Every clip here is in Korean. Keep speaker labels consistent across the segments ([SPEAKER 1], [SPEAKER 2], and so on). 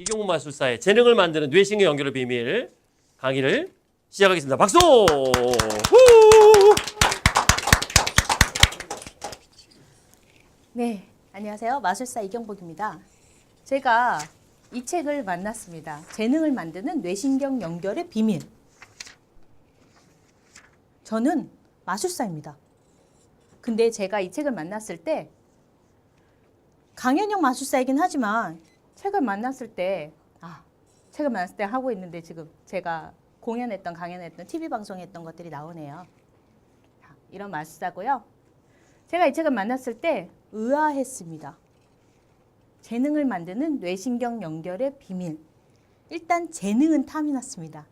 [SPEAKER 1] 이경훈 마술사의 재능을 만드는 뇌신경 연결의 비밀 강의를 시작하겠습니다. 박수! 후!
[SPEAKER 2] 네, 안녕하세요. 마술사 이경복입니다. 제가 이 책을 만났습니다. 재능을 만드는 뇌신경 연결의 비밀. 저는 마술사입니다. 근데 제가 이 책을 만났을 때 강연형 마술사이긴 하지만 책을 만났을 때 하고 있는데 지금 제가 공연했던, 강연했던, TV 방송했던 것들이 나오네요. 자, 이런 마술사고요. 제가 이 책을 만났을 때 의아했습니다. 재능을 만드는 뇌신경 연결의 비밀. 일단 재능은 탐이 났습니다.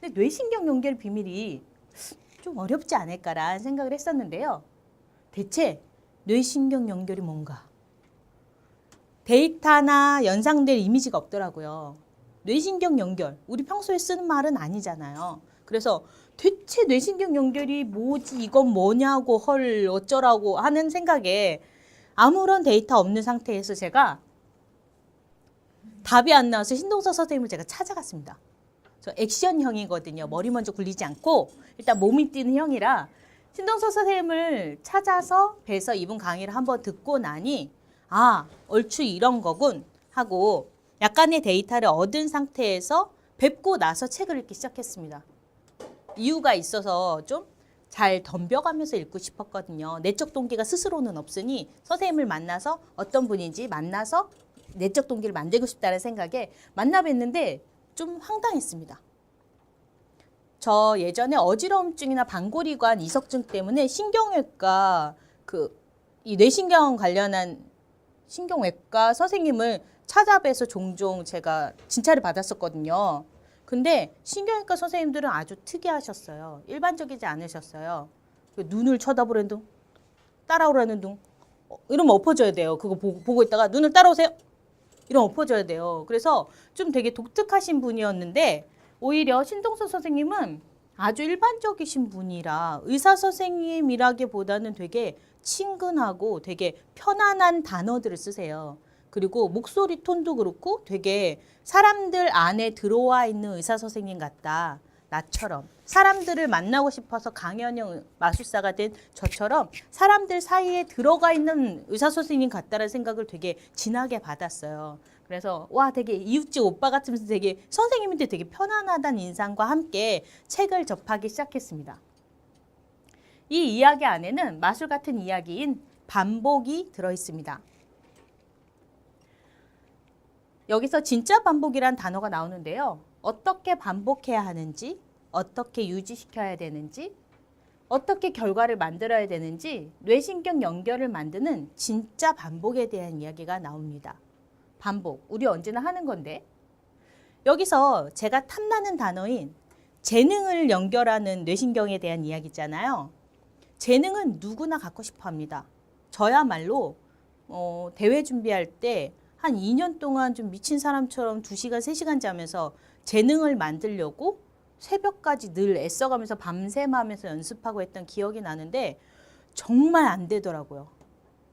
[SPEAKER 2] 근데 뇌신경 연결 비밀이 좀 어렵지 않을까라는 생각을 했었는데요. 대체 뇌신경 연결이 뭔가? 데이터나 연상될 이미지가 없더라고요. 뇌신경 연결, 우리 평소에 쓰는 말은 아니잖아요. 그래서 대체 뇌신경 연결이 뭐지, 이건 뭐냐고, 헐, 어쩌라고 하는 생각에 아무런 데이터 없는 상태에서 제가 답이 안 나와서 신동서 선생님을 제가 찾아갔습니다. 저 액션형이거든요. 머리 먼저 굴리지 않고 일단 몸이 뛰는 형이라 신동서 선생님을 찾아서 뵈서 이분 강의를 한번 듣고 나니 얼추 이런 거군 하고 약간의 데이터를 얻은 상태에서 뵙고 나서 책을 읽기 시작했습니다. 이유가 있어서 좀 잘 덤벼가면서 읽고 싶었거든요. 내적 동기가 스스로는 없으니 선생님을 만나서 어떤 분인지 만나서 내적 동기를 만들고 싶다는 생각에 만나 뵀는데 좀 황당했습니다. 저 예전에 어지러움증이나 방골이관 이석증 때문에 신경외과 이 뇌신경 관련한 신경외과 선생님을 찾아뵈서 종종 제가 진찰을 받았었거든요. 근데 신경외과 선생님들은 아주 특이하셨어요. 일반적이지 않으셨어요. 눈을 쳐다보라는 둥, 따라오라는 둥, 이러면 엎어져야 돼요. 그거 보고 있다가 눈을 따라오세요. 이러면 엎어져야 돼요. 그래서 좀 되게 독특하신 분이었는데 오히려 신동서 선생님은 아주 일반적이신 분이라 의사 선생님이라기보다는 되게 친근하고 되게 편안한 단어들을 쓰세요. 그리고 목소리 톤도 그렇고 되게 사람들 안에 들어와 있는 의사 선생님 같다. 나처럼 사람들을 만나고 싶어서 강연형 마술사가 된 저처럼 사람들 사이에 들어가 있는 의사 선생님 같다는 생각을 되게 진하게 받았어요. 그래서 되게 이웃집 오빠 같으면서 되게 선생님인데 되게 편안하다는 인상과 함께 책을 접하기 시작했습니다. 이 이야기 안에는 마술 같은 이야기인 반복이 들어있습니다. 여기서 진짜 반복이란 단어가 나오는데요. 어떻게 반복해야 하는지, 어떻게 유지시켜야 되는지, 어떻게 결과를 만들어야 되는지 뇌신경 연결을 만드는 진짜 반복에 대한 이야기가 나옵니다. 반복, 우리 언제나 하는 건데 여기서 제가 탐나는 단어인 재능을 연결하는 뇌신경에 대한 이야기잖아요. 재능은 누구나 갖고 싶어 합니다. 저야말로 대회 준비할 때 한 2년 동안 좀 미친 사람처럼 2시간, 3시간 자면서 재능을 만들려고 새벽까지 늘 애써가면서 밤샘하면서 연습하고 했던 기억이 나는데 정말 안 되더라고요.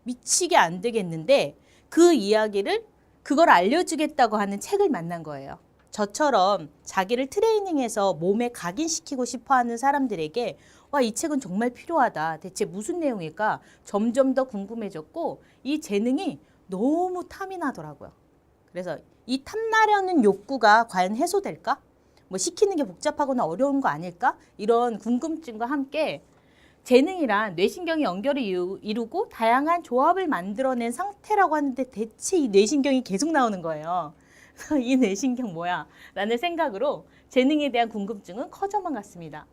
[SPEAKER 2] 미치게 안 되겠는데 그 이야기를 그걸 알려주겠다고 하는 책을 만난 거예요. 저처럼 자기를 트레이닝해서 몸에 각인시키고 싶어하는 사람들에게 이 책은 정말 필요하다. 대체 무슨 내용일까? 점점 더 궁금해졌고 이 재능이 너무 탐이 나더라고요. 그래서 이 탐나려는 욕구가 과연 해소될까? 시키는 게 복잡하거나 어려운 거 아닐까? 이런 궁금증과 함께 재능이란 뇌신경이 연결을 이루고 다양한 조합을 만들어낸 상태라고 하는데 대체 이 뇌신경이 계속 나오는 거예요. 이 뇌신경 뭐야? 라는 생각으로 재능에 대한 궁금증은 커져만 갔습니다.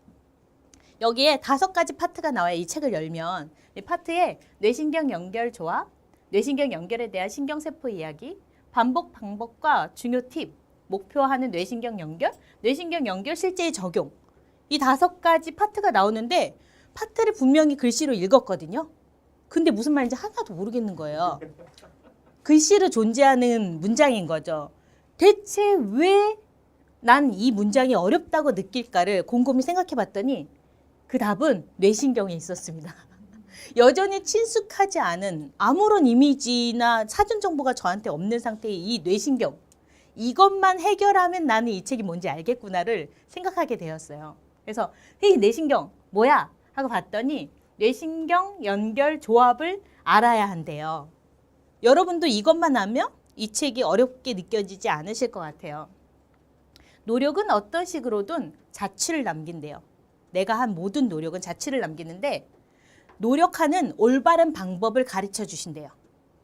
[SPEAKER 2] 여기에 5가지 파트가 나와요. 이 책을 열면. 이 파트에 뇌신경 연결 조합, 뇌신경 연결에 대한 신경세포 이야기, 반복 방법과 중요 팁, 목표하는 뇌신경 연결 실제의 적용. 이 5가지 파트가 나오는데 파트를 분명히 글씨로 읽었거든요. 근데 무슨 말인지 하나도 모르겠는 거예요. 글씨로 존재하는 문장인 거죠. 대체 왜 난 이 문장이 어렵다고 느낄까를 곰곰이 생각해 봤더니 그 답은 뇌신경에 있었습니다. 여전히 친숙하지 않은 아무런 이미지나 사전 정보가 저한테 없는 상태의 이 뇌신경, 이것만 해결하면 나는 이 책이 뭔지 알겠구나를 생각하게 되었어요. 그래서 이 뇌신경 뭐야? 하고 봤더니 뇌신경 연결 조합을 알아야 한대요. 여러분도 이것만 하면 이 책이 어렵게 느껴지지 않으실 것 같아요. 노력은 어떤 식으로든 자취를 남긴대요. 내가 한 모든 노력은 자취를 남기는데 노력하는 올바른 방법을 가르쳐 주신대요.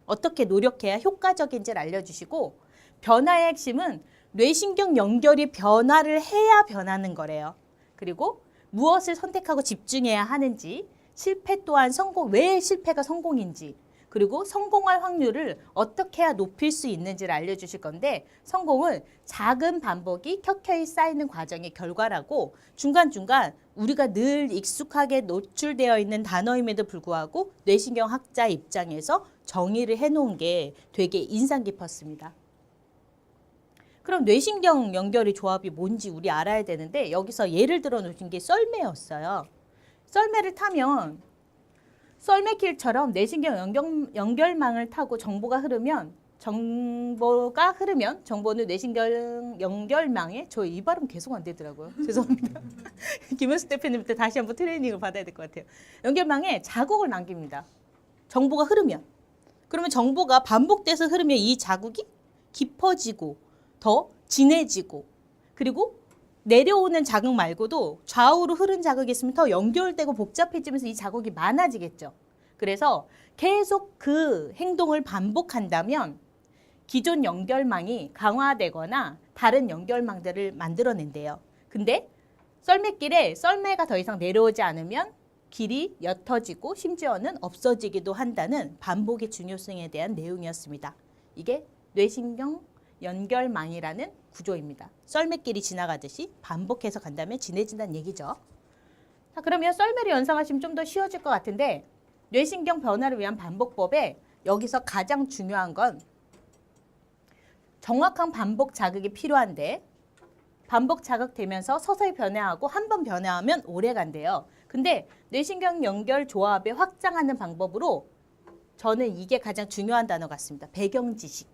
[SPEAKER 2] 어떻게 노력해야 효과적인지를 알려주시고 변화의 핵심은 뇌신경 연결이 변화를 해야 변하는 거래요. 그리고 무엇을 선택하고 집중해야 하는지, 실패 또한 성공, 왜 실패가 성공인지, 그리고 성공할 확률을 어떻게 해야 높일 수 있는지를 알려주실 건데 성공은 작은 반복이 켜켜이 쌓이는 과정의 결과라고 중간중간 우리가 늘 익숙하게 노출되어 있는 단어임에도 불구하고 뇌신경학자 입장에서 정의를 해놓은 게 되게 인상 깊었습니다. 그럼 뇌신경 연결의 조합이 뭔지 우리 알아야 되는데 여기서 예를 들어 놓으신 게 썰매였어요. 썰매를 타면 썰매길처럼 뇌신경 연결망을 타고 정보가 흐르면 정보는 뇌신경 연결망에 저 이 발음 계속 안 되더라고요. 죄송합니다. 김현수 대표님한테 다시 한번 트레이닝을 받아야 될 것 같아요. 연결망에 자국을 남깁니다. 정보가 흐르면. 그러면 정보가 반복돼서 흐르면 이 자국이 깊어지고 더 진해지고 그리고 내려오는 자극 말고도 좌우로 흐른 자극이 있으면 더 연결되고 복잡해지면서 이 자극이 많아지겠죠. 그래서 계속 그 행동을 반복한다면 기존 연결망이 강화되거나 다른 연결망들을 만들어낸대요. 근데 썰매길에 썰매가 더 이상 내려오지 않으면 길이 옅어지고 심지어는 없어지기도 한다는 반복의 중요성에 대한 내용이었습니다. 이게 뇌신경 연결망이라는 구조입니다. 썰매길이 지나가듯이 반복해서 간다면 진해진다는 얘기죠. 자, 그러면 썰매를 연상하시면 좀 더 쉬워질 것 같은데 뇌신경 변화를 위한 반복법에 여기서 가장 중요한 건 정확한 반복 자극이 필요한데 반복 자극되면서 서서히 변화하고 한 번 변화하면 오래 간대요. 근데 뇌신경 연결 조합에 확장하는 방법으로 저는 이게 가장 중요한 단어 같습니다. 배경 지식.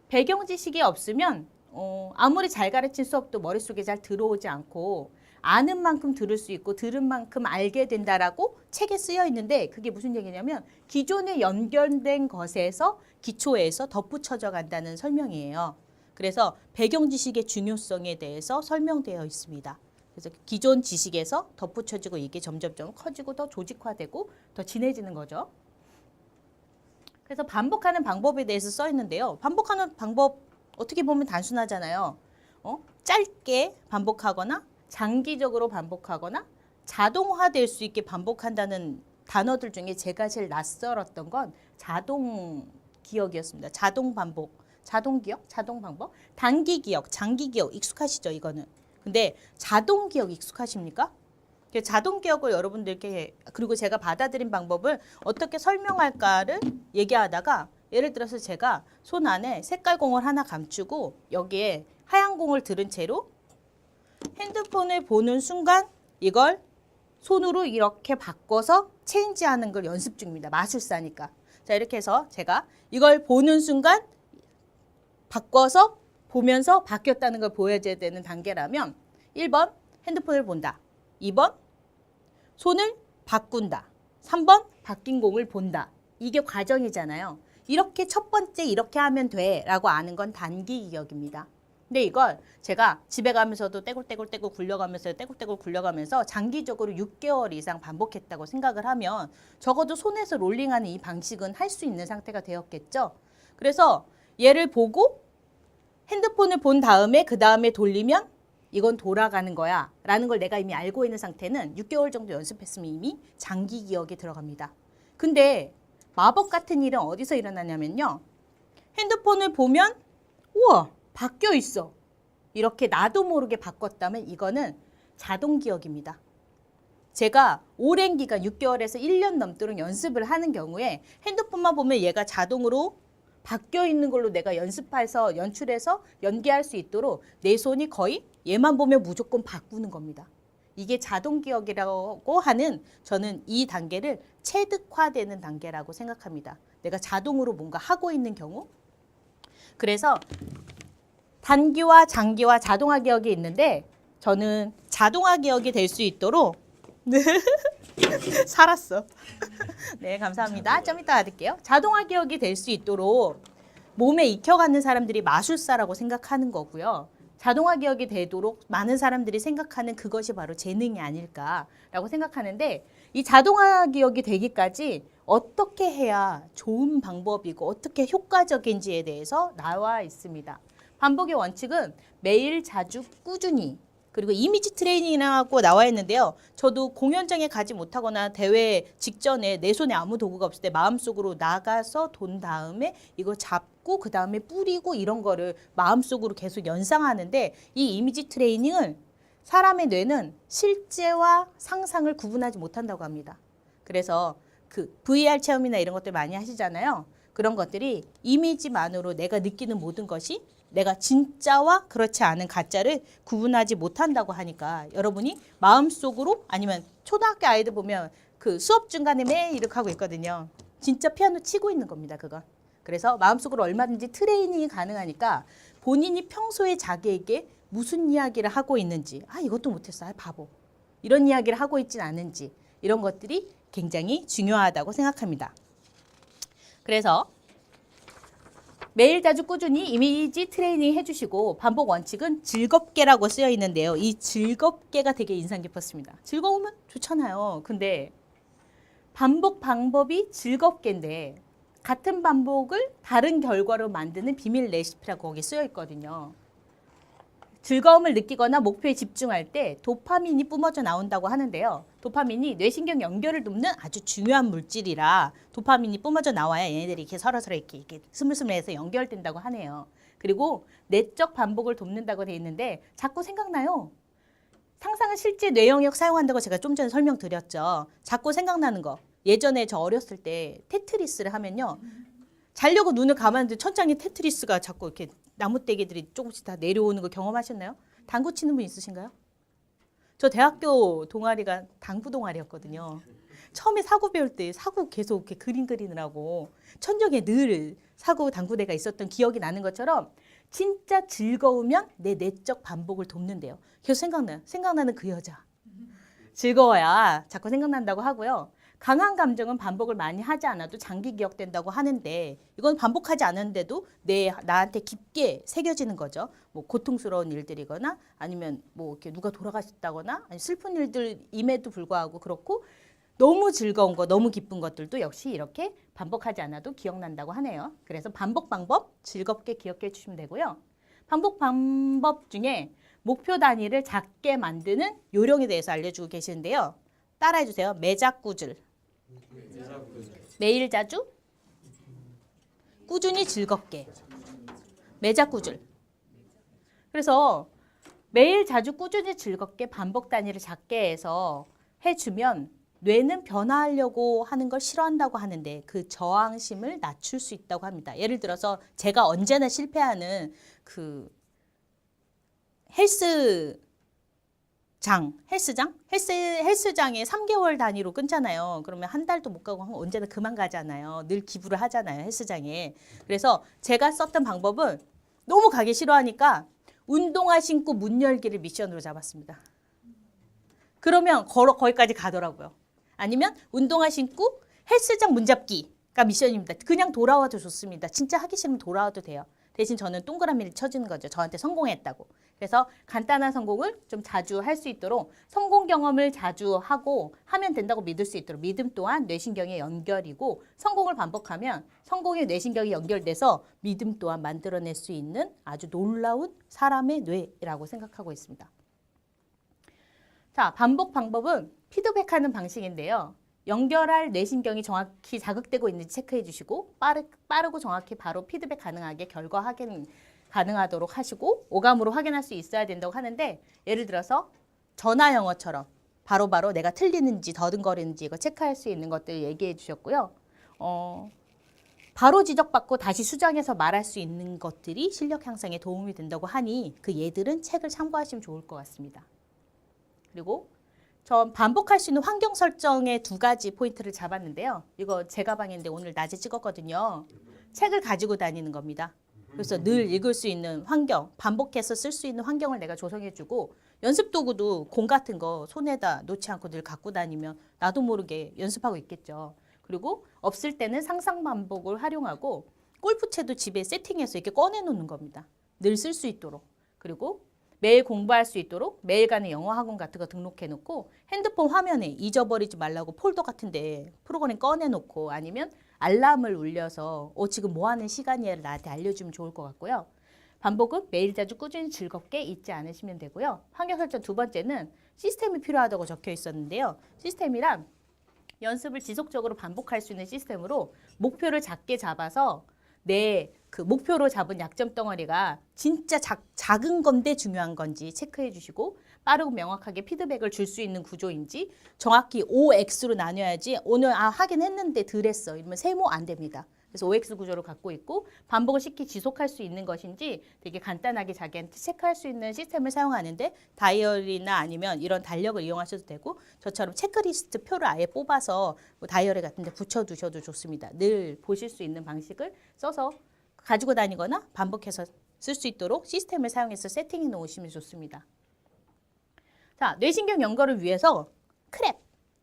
[SPEAKER 2] 배경 지식이 없으면 아무리 잘 가르친 수업도 머릿속에 잘 들어오지 않고 아는 만큼 들을 수 있고 들은 만큼 알게 된다라고 책에 쓰여 있는데 그게 무슨 얘기냐면 기존에 연결된 것에서 기초에서 덧붙여져 간다는 설명이에요. 그래서 배경 지식의 중요성에 대해서 설명되어 있습니다. 그래서 기존 지식에서 덧붙여지고 이게 점점점 커지고 더 조직화되고 더 진해지는 거죠. 그래서 반복하는 방법에 대해서 써 있는데요. 반복하는 방법 어떻게 보면 단순하잖아요. 짧게 반복하거나 장기적으로 반복하거나 자동화될 수 있게 반복한다는 단어들 중에 제가 제일 낯설었던 건 자동 기억이었습니다. 자동 반복, 자동 기억, 자동 방법, 단기 기억, 장기 기억 익숙하시죠, 이거는. 근데 자동 기억 익숙하십니까? 자동 기억을 여러분들께 그리고 제가 받아들인 방법을 어떻게 설명할까를 얘기하다가 예를 들어서 제가 손 안에 색깔 공을 하나 감추고 여기에 하얀 공을 들은 채로 핸드폰을 보는 순간 이걸 손으로 이렇게 바꿔서 체인지하는 걸 연습 중입니다. 마술사니까. 자, 이렇게 해서 제가 이걸 보는 순간 바꿔서 보면서 바뀌었다는 걸 보여줘야 되는 단계라면 1번 핸드폰을 본다. 2번 손을 바꾼다. 3번 바뀐 공을 본다. 이게 과정이잖아요. 이렇게 첫 번째 이렇게 하면 돼 라고 아는 건 단기 기억입니다. 근데 이걸 제가 집에 가면서도 떼굴떼굴 굴려가면서 장기적으로 6개월 이상 반복했다고 생각을 하면 적어도 손에서 롤링하는 이 방식은 할 수 있는 상태가 되었겠죠. 그래서 얘를 보고 핸드폰을 본 다음에 그 다음에 돌리면 이건 돌아가는 거야 라는 걸 내가 이미 알고 있는 상태는 6개월 정도 연습했으면 이미 장기 기억에 들어갑니다. 근데 마법 같은 일은 어디서 일어나냐면요. 핸드폰을 보면 우와 바뀌어 있어. 이렇게 나도 모르게 바꿨다면 이거는 자동 기억입니다. 제가 오랜 기간 6개월에서 1년 넘도록 연습을 하는 경우에 핸드폰만 보면 얘가 자동으로 바뀌어 있는 걸로 내가 연습해서 연출해서 연기할 수 있도록 내 손이 거의 얘만 보면 무조건 바꾸는 겁니다. 이게 자동 기억이라고 하는 저는 이 단계를 체득화되는 단계라고 생각합니다. 내가 자동으로 뭔가 하고 있는 경우. 그래서 단기와 장기와 자동화 기억이 있는데 저는 자동화 기억이 될 수 있도록 살았어. 네, 감사합니다. 좀 이따 받을게요. 자동화 기억이 될 수 있도록 몸에 익혀가는 사람들이 마술사라고 생각하는 거고요. 자동화 기억이 되도록 많은 사람들이 생각하는 그것이 바로 재능이 아닐까라고 생각하는데 이 자동화 기억이 되기까지 어떻게 해야 좋은 방법이고 어떻게 효과적인지에 대해서 나와 있습니다. 반복의 원칙은 매일, 자주, 꾸준히 그리고 이미지 트레이닝이라고 나와 있는데요. 저도 공연장에 가지 못하거나 대회 직전에 내 손에 아무 도구가 없을 때 마음속으로 나가서 돈 다음에 이거 잡고 그 다음에 뿌리고 이런 거를 마음속으로 계속 연상하는데 이 이미지 트레이닝을 사람의 뇌는 실제와 상상을 구분하지 못한다고 합니다. 그래서 그 VR 체험이나 이런 것들 많이 하시잖아요. 그런 것들이 이미지만으로 내가 느끼는 모든 것이 내가 진짜와 그렇지 않은 가짜를 구분하지 못한다고 하니까 여러분이 마음속으로 아니면 초등학교 아이들 보면 그 수업 중간에 매일 이렇게 하고 있거든요. 진짜 피아노 치고 있는 겁니다, 그건. 그래서 마음속으로 얼마든지 트레이닝이 가능하니까 본인이 평소에 자기에게 무슨 이야기를 하고 있는지 이것도 못했어, 바보. 이런 이야기를 하고 있진 않은지 이런 것들이 굉장히 중요하다고 생각합니다. 그래서 매일 자주 꾸준히 이미지 트레이닝 해주시고 반복 원칙은 즐겁게라고 쓰여 있는데요. 이 즐겁게가 되게 인상 깊었습니다. 즐거우면 좋잖아요. 근데 반복 방법이 즐겁게인데 같은 반복을 다른 결과로 만드는 비밀 레시피라고 거기 쓰여 있거든요. 즐거움을 느끼거나 목표에 집중할 때 도파민이 뿜어져 나온다고 하는데요. 도파민이 뇌신경 연결을 돕는 아주 중요한 물질이라 도파민이 뿜어져 나와야 얘네들이 이렇게 서로서로 이렇게 스물스물해서 연결된다고 하네요. 그리고 내적 반복을 돕는다고 돼 있는데 자꾸 생각나요. 상상은 실제 뇌 영역 사용한다고 제가 좀 전에 설명드렸죠. 자꾸 생각나는 거. 예전에 저 어렸을 때 테트리스를 하면요. 자려고 눈을 감았는데 천장에 테트리스가 자꾸 이렇게 나무떼기들이 조금씩 다 내려오는 거 경험하셨나요? 당구 치는 분 있으신가요? 저 대학교 동아리가 당구 동아리였거든요. 처음에 사구 배울 때 사구 계속 이렇게 그림 그리느라고 천정에 늘 사구 당구대가 있었던 기억이 나는 것처럼 진짜 즐거우면 내 내적 반복을 돕는데요. 계속 생각나요. 생각나는 그 여자. 즐거워야 자꾸 생각난다고 하고요. 강한 감정은 반복을 많이 하지 않아도 장기 기억된다고 하는데 이건 반복하지 않았는데도 나한테 깊게 새겨지는 거죠. 뭐 고통스러운 일들이거나 아니면 뭐 이렇게 누가 돌아가셨다거나 아니 슬픈 일들임에도 불구하고 그렇고 너무 즐거운 거, 너무 기쁜 것들도 역시 이렇게 반복하지 않아도 기억난다고 하네요. 그래서 반복 방법 즐겁게 기억해 주시면 되고요. 반복 방법 중에 목표 단위를 작게 만드는 요령에 대해서 알려주고 계시는데요. 따라해 주세요. 매작꾸질. 매일 자주 꾸준히 즐겁게 매작꾸질. 그래서 매일 자주 꾸준히 즐겁게 반복 단위를 작게 해서 해주면 뇌는 변화하려고 하는 걸 싫어한다고 하는데 그 저항심을 낮출 수 있다고 합니다. 예를 들어서 제가 언제나 실패하는 그 헬스장에 3개월 단위로 끊잖아요. 그러면 한 달도 못 가고 언제나 그만 가잖아요. 늘 기부를 하잖아요, 헬스장에. 그래서 제가 썼던 방법은 너무 가기 싫어하니까 운동화 신고 문 열기를 미션으로 잡았습니다. 그러면 거기까지 가더라고요. 아니면 운동화 신고 헬스장 문 잡기가 미션입니다. 그냥 돌아와도 좋습니다. 진짜 하기 싫으면 돌아와도 돼요. 대신 저는 동그라미를 쳐주는 거죠. 저한테 성공했다고. 그래서 간단한 성공을 좀 자주 할 수 있도록 성공 경험을 자주 하고 하면 된다고 믿을 수 있도록 믿음 또한 뇌신경의 연결이고 성공을 반복하면 성공의 뇌신경이 연결돼서 믿음 또한 만들어낼 수 있는 아주 놀라운 사람의 뇌라고 생각하고 있습니다. 자, 반복 방법은 피드백하는 방식인데요. 연결할 뇌신경이 정확히 자극되고 있는지 체크해 주시고 빠르고 정확히 바로 피드백 가능하게 결과 확인 가능하도록 하시고 오감으로 확인할 수 있어야 된다고 하는데 예를 들어서 전화 영어처럼 바로바로 내가 틀리는지 더듬거리는지 이거 체크할 수 있는 것들 얘기해 주셨고요. 바로 지적받고 다시 수정해서 말할 수 있는 것들이 실력 향상에 도움이 된다고 하니 그 예들은 책을 참고하시면 좋을 것 같습니다. 그리고 전 반복할 수 있는 환경 설정의 2가지 포인트를 잡았는데요. 이거 제 가방인데 오늘 낮에 찍었거든요. 책을 가지고 다니는 겁니다. 그래서 늘 읽을 수 있는 환경, 반복해서 쓸 수 있는 환경을 내가 조성해주고 연습 도구도 공 같은 거 손에다 놓지 않고 늘 갖고 다니면 나도 모르게 연습하고 있겠죠. 그리고 없을 때는 상상 반복을 활용하고 골프채도 집에 세팅해서 이렇게 꺼내놓는 겁니다. 늘 쓸 수 있도록. 그리고 매일 공부할 수 있도록 매일 가는 영어 학원 같은 거 등록해놓고 핸드폰 화면에 잊어버리지 말라고 폴더 같은데 프로그램 꺼내놓고 아니면 알람을 울려서 지금 뭐 하는 시간이야 나한테 알려주면 좋을 것 같고요. 반복은 매일 자주 꾸준히 즐겁게 잊지 않으시면 되고요. 환경 설정 두 번째는 시스템이 필요하다고 적혀 있었는데요. 시스템이란 연습을 지속적으로 반복할 수 있는 시스템으로 목표를 작게 잡아서 내 그 목표로 잡은 약점 덩어리가 진짜 작은 건데 중요한 건지 체크해 주시고 빠르고 명확하게 피드백을 줄 수 있는 구조인지 정확히 OX로 나눠야지 오늘 하긴 했는데 덜 했어 이러면 세모 안 됩니다. 그래서 OX 구조를 갖고 있고 반복을 쉽게 지속할 수 있는 것인지 되게 간단하게 자기한테 체크할 수 있는 시스템을 사용하는데 다이어리나 아니면 이런 달력을 이용하셔도 되고 저처럼 체크리스트 표를 아예 뽑아서 뭐 다이어리 같은 데 붙여두셔도 좋습니다. 늘 보실 수 있는 방식을 써서 가지고 다니거나 반복해서 쓸 수 있도록 시스템을 사용해서 세팅해 놓으시면 좋습니다. 자, 뇌신경 연결을 위해서 크랩,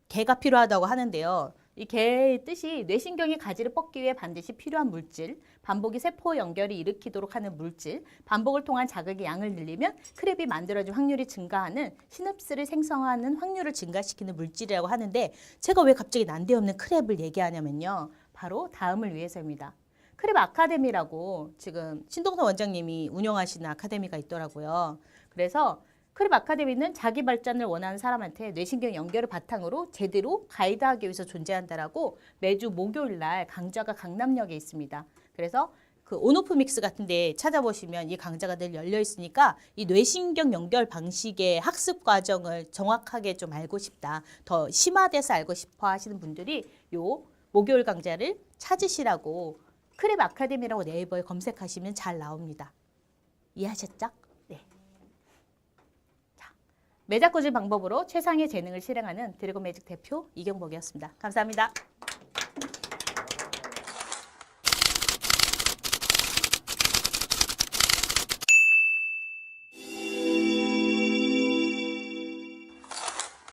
[SPEAKER 2] 개가 필요하다고 하는데요. 이 개의 뜻이 뇌신경이 가지를 뻗기 위해 반드시 필요한 물질, 반복이 세포 연결이 일으키도록 하는 물질, 반복을 통한 자극의 양을 늘리면 크랩이 만들어질 확률이 증가하는 시냅스를 생성하는 확률을 증가시키는 물질이라고 하는데 제가 왜 갑자기 난데없는 크랩을 얘기하냐면요. 바로 다음을 위해서입니다. 크랩 아카데미라고 지금 신동선 원장님이 운영하시는 아카데미가 있더라고요. 그래서 크랩 아카데미는 자기 발전을 원하는 사람한테 뇌신경 연결을 바탕으로 제대로 가이드하기 위해서 존재한다라고 매주 목요일 날 강좌가 강남역에 있습니다. 그래서 그 온오프 믹스 같은 데 찾아보시면 이 강좌가 늘 열려 있으니까 이 뇌신경 연결 방식의 학습 과정을 정확하게 좀 알고 싶다. 더 심화돼서 알고 싶어 하시는 분들이 요 목요일 강좌를 찾으시라고 크랩 아카데미라고 네이버에 검색하시면 잘 나옵니다. 이해하셨죠? 네. 자, 매작 꾸준 방법으로 최상의 재능을 실행하는 드래곤 매직 대표 이경복이었습니다. 감사합니다.